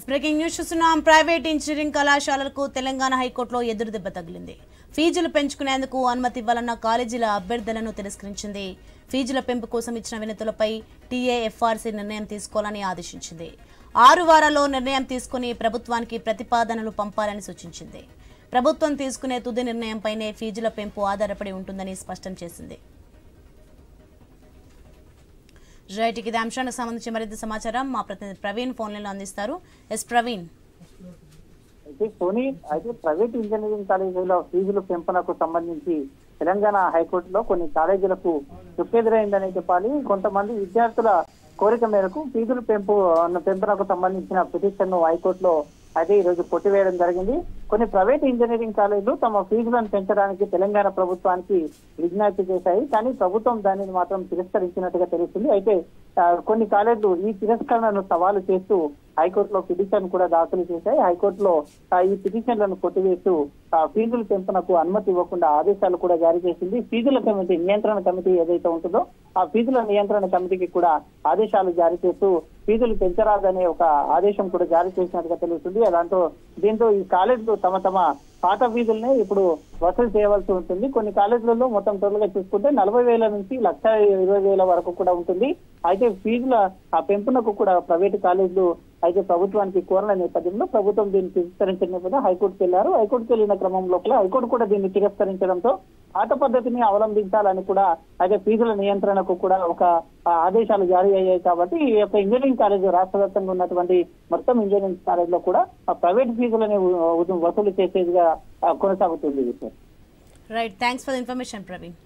Breaking news చూస్తున్నాం. Private engineering కళాశాలలకు తెలంగాణ హైకోర్టులో ఎదురుదెబ్బ తగిలింది. ఫీజులు పెంచుకునేందుకు అనుమతి ఇవ్వాలన్న కాలేజీల అభ్యర్థులను తిరస్కరించింది. ఫీజుల పెంపు కోసం ఇచ్చిన వినతులపై టీఏఎఫ్ఆర్సీ నిర్ణయం తీసుకోవాలని ఆదేశించింది. 6 వారాల్లో నిర్ణయం తీసుకుని ప్రభుత్వానికి ప్రతిపాదనలు పంపాలని సూచించింది. ప్రభుత్వం తీసుకునే తుది నిర్ణయంపైనే ఫీజుల పెంపు ఆధారపడి ఉంటుందని స్పష్టం చేసింది. రైట్, ఇది అంశానికి సంబంధించి మరింత సమాచారం మా ప్రతినిధి ప్రవీణ్ ఫోన్ లైన్ లో అందిస్తారు. ఎస్ ప్రవీణ్. అయితే ప్రైవేట్ ఇంజనీరింగ్ కాలేజీలో ఫీజుల పెంపునకు సంబంధించి తెలంగాణ హైకోర్టులో కొన్ని కాలేజీలకు చుక్కెదురైందని చెప్పాలి. కొంతమంది విద్యార్థుల కోరిక మేరకు ఫీజుల పెంపునకు సంబంధించిన పిటిషన్ ను హైకోర్టులో అయితే ఈ రోజు కొట్టివేయడం జరిగింది. కొన్ని ప్రైవేట్ ఇంజనీరింగ్ కాలేజీలు తమ ఫీజులను పెంచడానికి తెలంగాణ ప్రభుత్వానికి విజ్ఞప్తి చేశాయి. కానీ ప్రభుత్వం దానిని మాత్రం తిరస్కరించినట్టుగా తెలుస్తుంది. అయితే కొన్ని కాలేజీలు ఈ తిరస్కరణను సవాలు చేస్తూ హైకోర్టులో పిటిషన్ కూడా దాఖలు చేశాయి. హైకోర్టులో ఈ పిటిషన్లను కొట్టివేస్తూ ఫీజుల పెంపునకు అనుమతి ఇవ్వకుండా ఆదేశాలు కూడా జారీ చేసింది. ఫీజుల కమిటీ నియంత్రణ కమిటీ ఏదైతే ఉంటుందో ఆ ఫీజుల నియంత్రణ కమిటీకి కూడా ఆదేశాలు జారీ చేస్తూ ఫీజులు పెంచరాదనే ఒక ఆదేశం కూడా జారీ చేసినట్టుగా తెలుస్తుంది. దీంతో ఈ కాలేజీలు తమ పాత ఫీజులనే ఇప్పుడు వసూలు చేయవలసి ఉంటుంది. కొన్ని కాలేజీలలో మొత్తం టోటల్ గా చూసుకుంటే 40,000 నుంచి 1,20,000 వరకు కూడా ఉంటుంది. అయితే ఫీజుల పెంపునకు కూడా ప్రైవేటు కాలేజీలు అయితే ప్రభుత్వానికి కోరిన నేపథ్యంలో ప్రభుత్వం దీన్ని తిరస్కరించిన నేపథ్యంలో హైకోర్టుకు వెళ్లారు. హైకోర్టుకు వెళ్లిన క్రమంలో హైకోర్టు కూడా దీన్ని తిరస్కరించడంతో పాత పద్ధతిని అవలంబించాలని కూడా అయితే ఫీజుల నియంత్రణకు కూడా ఒక ఆదేశాలు జారీ అయ్యాయి. కాబట్టి ఈ యొక్క ఇంజనీరింగ్ కాలేజీ రాష్ట్ర వ్యాప్తంగా ఉన్నటువంటి మొత్తం ఇంజనీరింగ్ కాలేజీలో కూడా ప్రైవేట్ ఫీజులని వసూలు చేసేదిగా కొనసాగుతుంది. Right, thanks for the information Praveen.